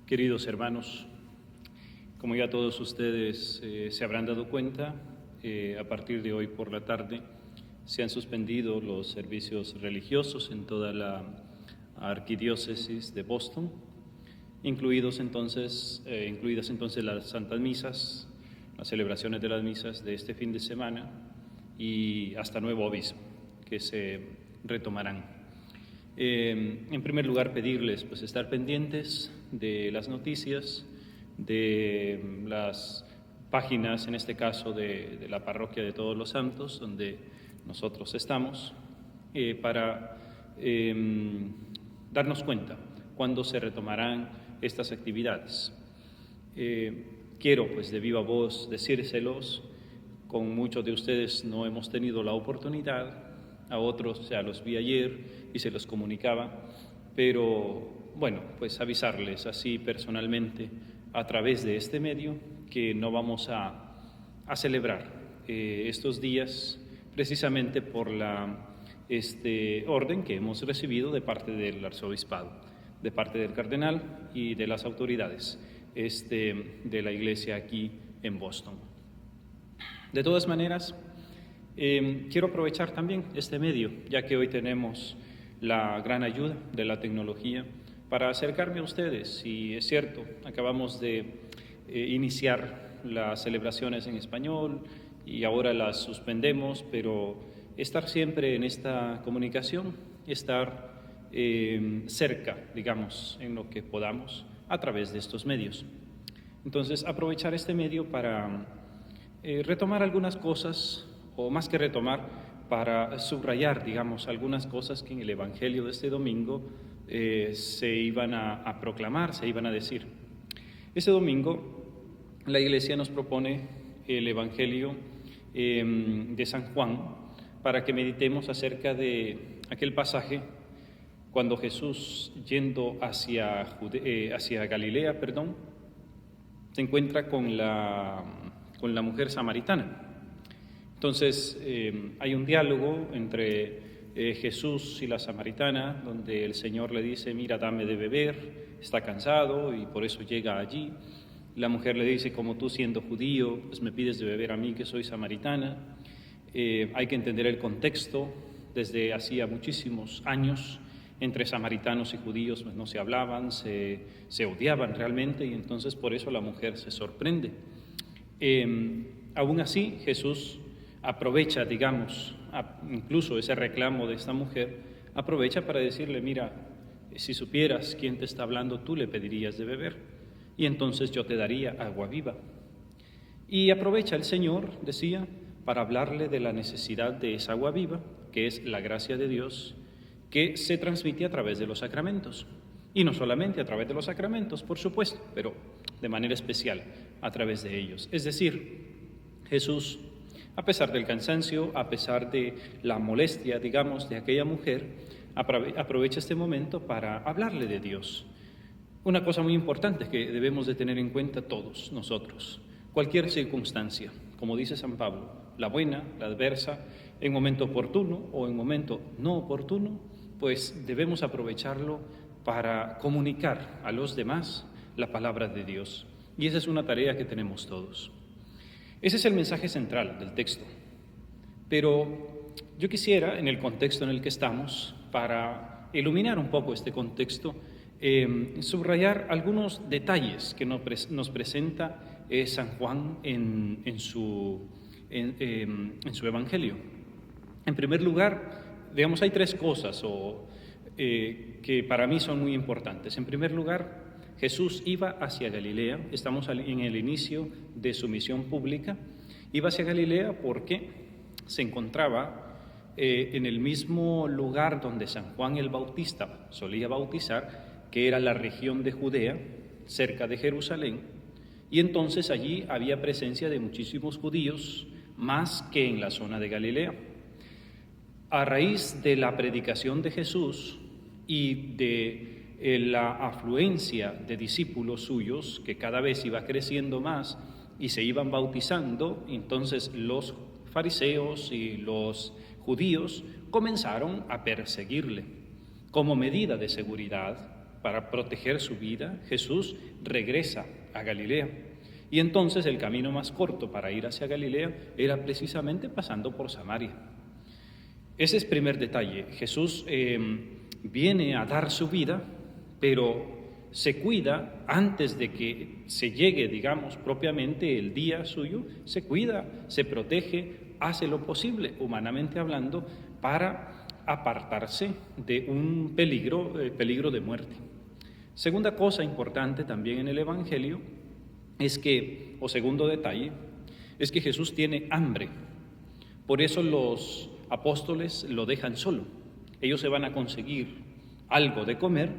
Queridos hermanos, como ya todos ustedes se habrán dado cuenta, a partir de hoy por la tarde se han suspendido los servicios religiosos en toda la arquidiócesis de Boston, incluidas entonces las santas misas, las celebraciones de las misas de este fin de semana y hasta nuevo aviso que se retomarán. En primer lugar, pedirles estar pendientes de las noticias, de las páginas, en este caso de la Parroquia de Todos los Santos, donde nosotros estamos, para darnos cuenta cuándo se retomarán estas actividades. Quiero de viva voz decírselos, con muchos de ustedes no hemos tenido la oportunidad, a otros ya los vi ayer y se los comunicaba, pero bueno, avisarles así personalmente a través de este medio que no vamos a celebrar estos días precisamente por la orden que hemos recibido de parte del arzobispado, de parte del cardenal y de las autoridades de la iglesia aquí en Boston. De todas maneras, quiero aprovechar también este medio, ya que hoy tenemos la gran ayuda de la tecnología, para acercarme a ustedes. Y es cierto, acabamos de iniciar las celebraciones en español y ahora las suspendemos, pero estar siempre en esta comunicación, estar cerca, digamos, en lo que podamos a través de estos medios. Entonces, aprovechar este medio para retomar algunas cosas, o más que retomar, para subrayar, digamos, algunas cosas que en el Evangelio de este domingo se iban a proclamar, se iban a decir. Este domingo la Iglesia nos propone el Evangelio de San Juan para que meditemos acerca de aquel pasaje cuando Jesús, yendo hacia Galilea, se encuentra con la mujer samaritana. Entonces hay un diálogo entre Jesús y la samaritana, donde el Señor le dice: mira, dame de beber, está cansado y por eso llega allí. La mujer le dice: como tú siendo judío, me pides de beber a mí que soy samaritana. Hay que entender el contexto. Desde hacía muchísimos años entre samaritanos y judíos no se hablaban, se odiaban realmente, y entonces por eso la mujer se sorprende. Aún así, Jesús aprovecha, digamos, incluso ese reclamo de esta mujer, aprovecha para decirle: mira, si supieras quién te está hablando, tú le pedirías de beber, y entonces yo te daría agua viva. Y aprovecha el Señor, decía, para hablarle de la necesidad de esa agua viva, que es la gracia de Dios, que se transmite a través de los sacramentos. Y no solamente a través de los sacramentos, por supuesto, pero de manera especial a través de ellos. Es decir, Jesús, a pesar del cansancio, a pesar de la molestia, digamos, de aquella mujer, aprovecha este momento para hablarle de Dios. Una cosa muy importante que debemos de tener en cuenta todos nosotros: cualquier circunstancia, como dice San Pablo, la buena, la adversa, en momento oportuno o en momento no oportuno, debemos aprovecharlo para comunicar a los demás la palabra de Dios. Y esa es una tarea que tenemos todos. Ese es el mensaje central del texto. Pero yo quisiera, en el contexto en el que estamos, para iluminar un poco este contexto, subrayar algunos detalles que nos presenta San Juan en su Evangelio. En primer lugar, digamos, hay tres cosas que para mí son muy importantes. En primer lugar, Jesús iba hacia Galilea. Estamos en el inicio de su misión pública. Iba hacia Galilea porque se encontraba en el mismo lugar donde San Juan el Bautista solía bautizar, que era la región de Judea, cerca de Jerusalén, y entonces allí había presencia de muchísimos judíos, más que en la zona de Galilea. A raíz de la predicación de Jesús y de la afluencia de discípulos suyos, que cada vez iba creciendo más y se iban bautizando, entonces los fariseos y los judíos comenzaron a perseguirle como medida de seguridad, para proteger su vida, Jesús regresa a Galilea. Y entonces el camino más corto para ir hacia Galilea era precisamente pasando por Samaria. Ese es el primer detalle. Jesús viene a dar su vida, pero se cuida antes de que se llegue, digamos, propiamente el día suyo, se cuida, se protege, hace lo posible, humanamente hablando, para apartarse de un peligro de muerte. Segunda cosa importante también en el Evangelio es que, o segundo detalle, es que Jesús tiene hambre. Por eso los apóstoles lo dejan solo. Ellos se van a conseguir algo de comer,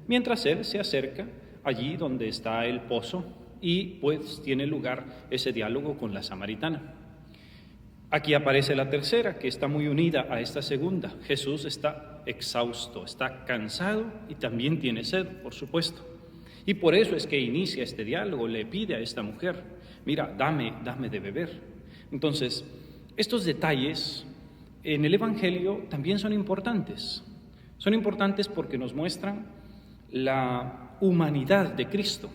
mientras él se acerca allí donde está el pozo y pues tiene lugar ese diálogo con la samaritana. Aquí aparece la tercera, que está muy unida a esta segunda. Jesús está exhausto, está cansado y también tiene sed, por supuesto. Y por eso es que inicia este diálogo, le pide a esta mujer, mira, dame de beber. Entonces, estos detalles en el Evangelio también son importantes. Son importantes porque nos muestran la humanidad de Cristo,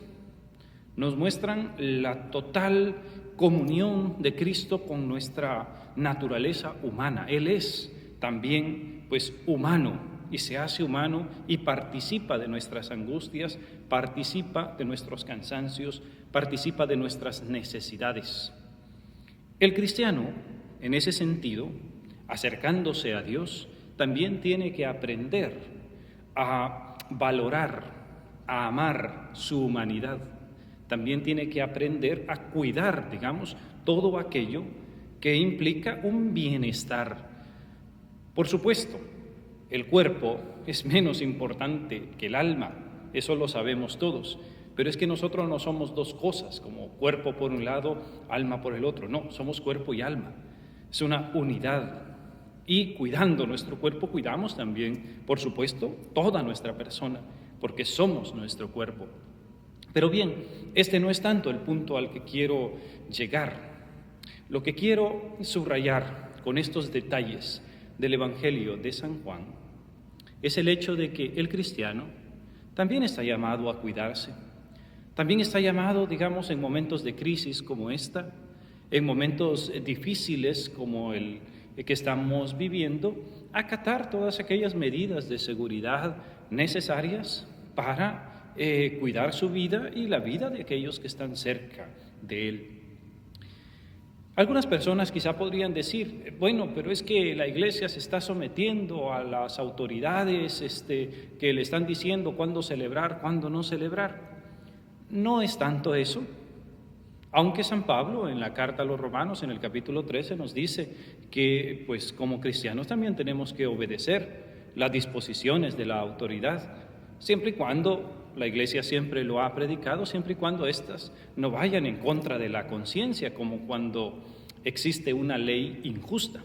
nos muestran la total comunión de Cristo con nuestra naturaleza humana. Él es también, pues, humano y se hace humano y participa de nuestras angustias, participa de nuestros cansancios, participa de nuestras necesidades. El cristiano, en ese sentido, acercándose a Dios, también tiene que aprender a valorar, a amar su humanidad. También tiene que aprender a cuidar, digamos, todo aquello que implica un bienestar. Por supuesto, el cuerpo es menos importante que el alma, eso lo sabemos todos, pero es que nosotros no somos dos cosas, como cuerpo por un lado, alma por el otro, no, somos cuerpo y alma, es una unidad. Y cuidando nuestro cuerpo, cuidamos también, por supuesto, toda nuestra persona, porque somos nuestro cuerpo. Pero bien, este no es tanto el punto al que quiero llegar. Lo que quiero subrayar con estos detalles del Evangelio de San Juan es el hecho de que el cristiano también está llamado a cuidarse. También está llamado, digamos, en momentos de crisis como esta, en momentos difíciles como el que estamos viviendo, acatar todas aquellas medidas de seguridad necesarias para cuidar su vida y la vida de aquellos que están cerca de él. Algunas personas quizá podrían decir, bueno, pero es que la iglesia se está sometiendo a las autoridades que le están diciendo cuándo celebrar, cuándo no celebrar. No es tanto eso, aunque San Pablo en la carta a los Romanos, en el capítulo 13, nos dice que pues como cristianos también tenemos que obedecer las disposiciones de la autoridad, siempre y cuando la iglesia siempre lo ha predicado, siempre y cuando éstas no vayan en contra de la conciencia, como cuando existe una ley injusta.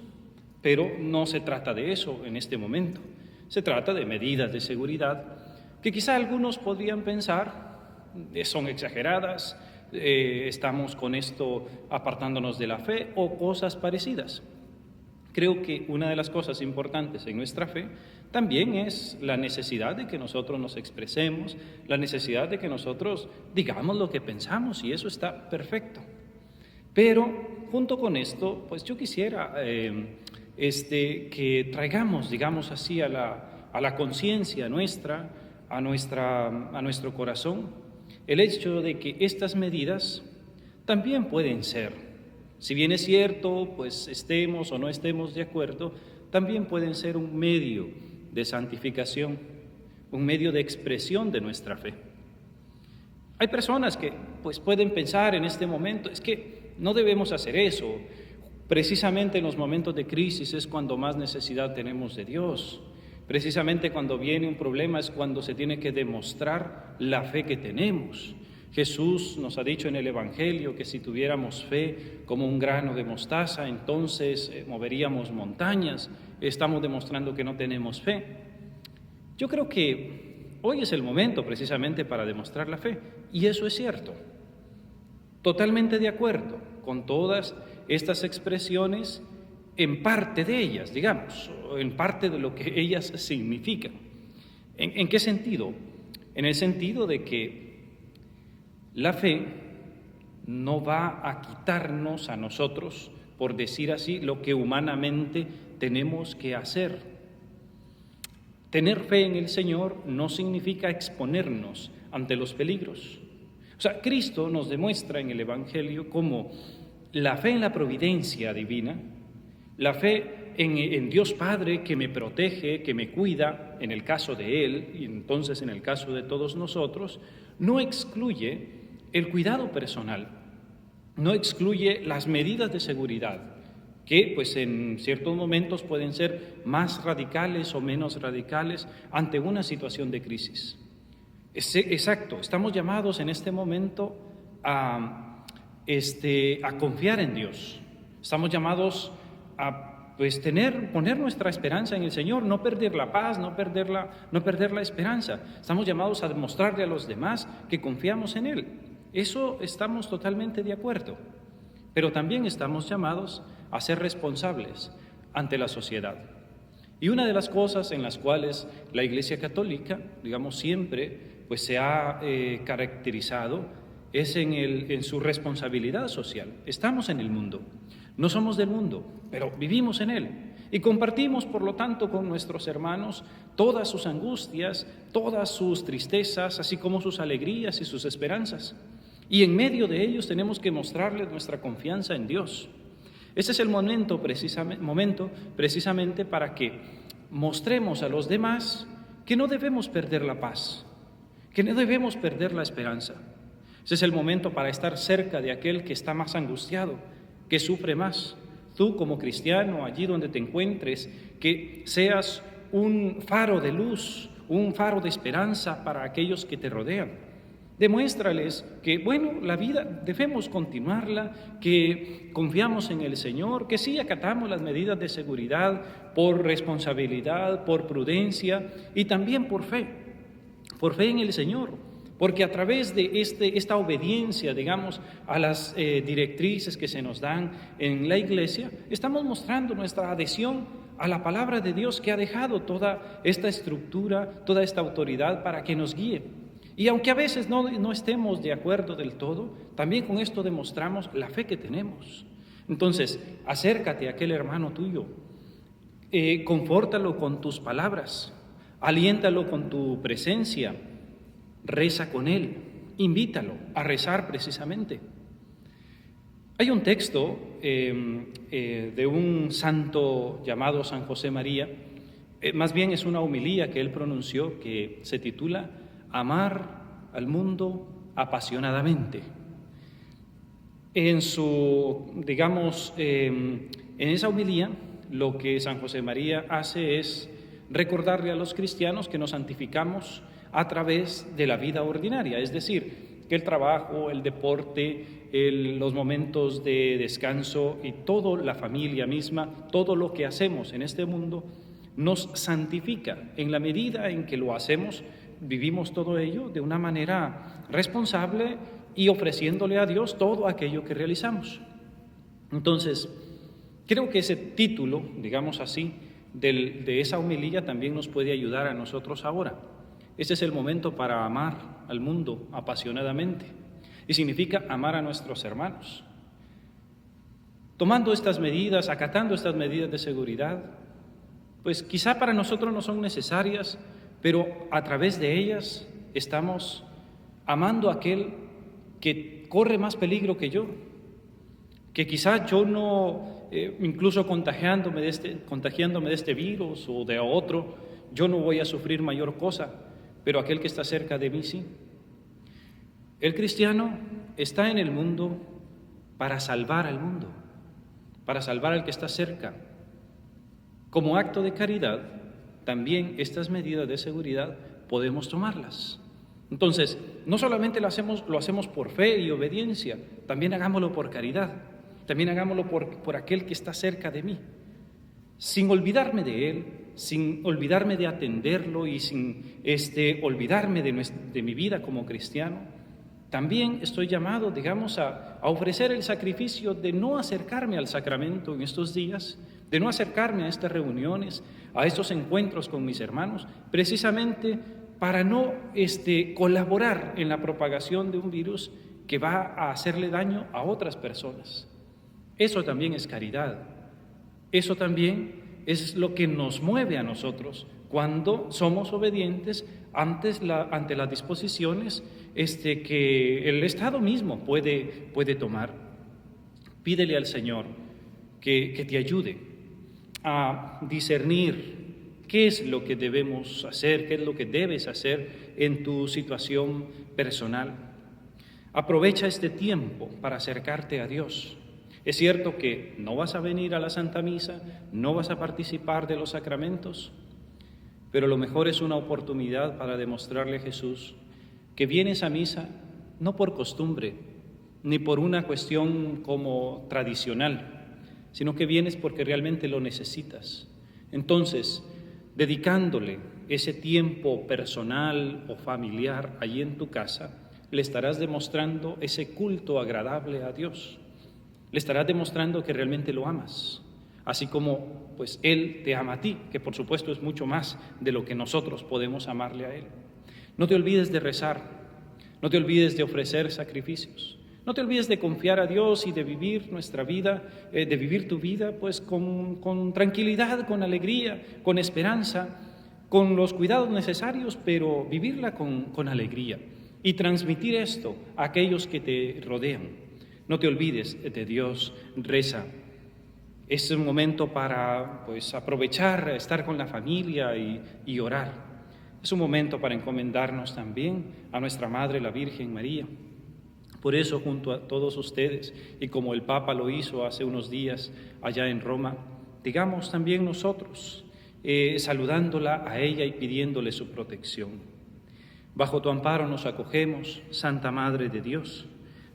Pero no se trata de eso en este momento. Se trata de medidas de seguridad que quizá algunos podrían pensar son exageradas, estamos con esto apartándonos de la fe o cosas parecidas. Creo que una de las cosas importantes en nuestra fe también es la necesidad de que nosotros nos expresemos, la necesidad de que nosotros digamos lo que pensamos, y eso está perfecto. Pero junto con esto, pues yo quisiera que traigamos, digamos así, a la conciencia nuestra, a nuestro corazón, el hecho de que estas medidas también pueden ser, si bien es cierto, pues estemos o no estemos de acuerdo, también pueden ser un medio de santificación, un medio de expresión de nuestra fe. Hay personas que pues pueden pensar en este momento, es que no debemos hacer eso, precisamente en los momentos de crisis es cuando más necesidad tenemos de Dios, precisamente cuando viene un problema es cuando se tiene que demostrar la fe que tenemos. Jesús nos ha dicho en el Evangelio que si tuviéramos fe como un grano de mostaza, entonces moveríamos montañas. Estamos demostrando que no tenemos fe. Yo creo que hoy es el momento precisamente para demostrar la fe, y eso es cierto. Totalmente de acuerdo con todas estas expresiones, en parte de ellas, digamos, en parte de lo que ellas significan. ¿En qué sentido? en el sentido de que la fe no va a quitarnos a nosotros, por decir así, lo que humanamente tenemos que hacer. Tener fe en el Señor no significa exponernos ante los peligros. O sea, Cristo nos demuestra en el Evangelio cómo la fe en la providencia divina, la fe en Dios Padre que me protege, que me cuida, en el caso de Él, y entonces en el caso de todos nosotros, no excluye el cuidado personal, no excluye las medidas de seguridad, que pues en ciertos momentos pueden ser más radicales o menos radicales ante una situación de crisis. Exacto, estamos llamados en este momento a confiar en Dios. Estamos llamados a poner nuestra esperanza en el Señor, no perder la paz, no perder la esperanza. Estamos llamados a demostrarle a los demás que confiamos en Él. Eso estamos totalmente de acuerdo. Pero también estamos llamados a ser responsables ante la sociedad. Y una de las cosas en las cuales la Iglesia Católica, digamos, siempre pues se ha caracterizado es en su responsabilidad social. Estamos en el mundo, no somos del mundo, pero vivimos en él y compartimos, por lo tanto, con nuestros hermanos todas sus angustias, todas sus tristezas, así como sus alegrías y sus esperanzas. Y en medio de ellos tenemos que mostrarles nuestra confianza en Dios. Ese es el momento precisamente para que mostremos a los demás que no debemos perder la paz, que no debemos perder la esperanza. Ese es el momento para estar cerca de aquel que está más angustiado, que sufre más. Tú como cristiano, allí donde te encuentres, que seas un faro de luz, un faro de esperanza para aquellos que te rodean. Demuéstrales que, la vida debemos continuarla, que confiamos en el Señor, que sí acatamos las medidas de seguridad por responsabilidad, por prudencia y también por fe en el Señor. Porque a través de esta obediencia, digamos, a las directrices que se nos dan en la Iglesia, estamos mostrando nuestra adhesión a la palabra de Dios que ha dejado toda esta estructura, toda esta autoridad para que nos guíe. Y aunque a veces no estemos de acuerdo del todo, también con esto demostramos la fe que tenemos. Entonces, acércate a aquel hermano tuyo, confórtalo con tus palabras, aliéntalo con tu presencia, reza con él, invítalo a rezar precisamente. Hay un texto de un santo llamado San José María, más bien es una homilía que él pronunció que se titula Amar al mundo apasionadamente. En esa homilía, lo que San José María hace es recordarle a los cristianos que nos santificamos a través de la vida ordinaria, es decir, que el trabajo, el deporte, los momentos de descanso y toda la familia misma, todo lo que hacemos en este mundo, nos santifica. En la medida en que lo hacemos, vivimos todo ello de una manera responsable y ofreciéndole a Dios todo aquello que realizamos. Entonces, creo que ese título, digamos así, de esa homilía también nos puede ayudar a nosotros ahora. Este es el momento para amar al mundo apasionadamente y significa amar a nuestros hermanos. Tomando estas medidas, acatando estas medidas de seguridad, pues quizá para nosotros no son necesarias, pero a través de ellas estamos amando a aquel que corre más peligro que yo, que quizá yo no, incluso contagiándome de este virus o de otro, yo no voy a sufrir mayor cosa, pero aquel que está cerca de mí sí. El cristiano está en el mundo para salvar al mundo, para salvar al que está cerca. Como acto de caridad, también estas medidas de seguridad podemos tomarlas. Entonces, no solamente lo hacemos por fe y obediencia, también hagámoslo por caridad, también hagámoslo por aquel que está cerca de mí, sin olvidarme de él, sin olvidarme de atenderlo y sin olvidarme de mi vida como cristiano. También estoy llamado, digamos, a ofrecer el sacrificio de no acercarme al sacramento en estos días, de no acercarme a estas reuniones, a estos encuentros con mis hermanos, precisamente para no colaborar en la propagación de un virus que va a hacerle daño a otras personas. Eso también es caridad. Eso también es lo que nos mueve a nosotros cuando somos obedientes ante las disposiciones que el Estado mismo puede tomar. Pídele al Señor que te ayude a discernir qué es lo que debemos hacer, qué es lo que debes hacer en tu situación personal. Aprovecha este tiempo para acercarte a Dios. Es cierto que no vas a venir a la Santa Misa, no vas a participar de los sacramentos, pero lo mejor es una oportunidad para demostrarle a Jesús que vienes a misa no por costumbre, ni por una cuestión como tradicional, sino que vienes porque realmente lo necesitas. Entonces, dedicándole ese tiempo personal o familiar allí en tu casa, le estarás demostrando ese culto agradable a Dios. Le estarás demostrando que realmente lo amas, así como pues Él te ama a ti, que por supuesto es mucho más de lo que nosotros podemos amarle a Él. No te olvides de rezar, no te olvides de ofrecer sacrificios, no te olvides de confiar a Dios y de vivir nuestra vida, de vivir tu vida pues con tranquilidad, con alegría, con esperanza, con los cuidados necesarios, pero vivirla con alegría y transmitir esto a aquellos que te rodean. No te olvides de Dios, reza. Es un momento para aprovechar, estar con la familia y orar. Es un momento para encomendarnos también a nuestra Madre, la Virgen María. Por eso, junto a todos ustedes, y como el Papa lo hizo hace unos días allá en Roma, digamos también nosotros, saludándola a ella y pidiéndole su protección. Bajo tu amparo nos acogemos, Santa Madre de Dios.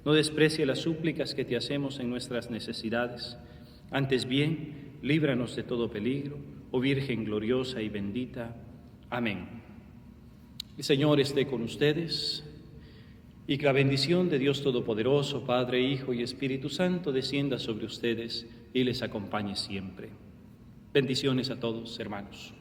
No desprecie las súplicas que te hacemos en nuestras necesidades. Antes bien, líbranos de todo peligro, oh Virgen gloriosa y bendita. Amén. El Señor esté con ustedes y que la bendición de Dios Todopoderoso, Padre, Hijo y Espíritu Santo descienda sobre ustedes y les acompañe siempre. Bendiciones a todos, hermanos.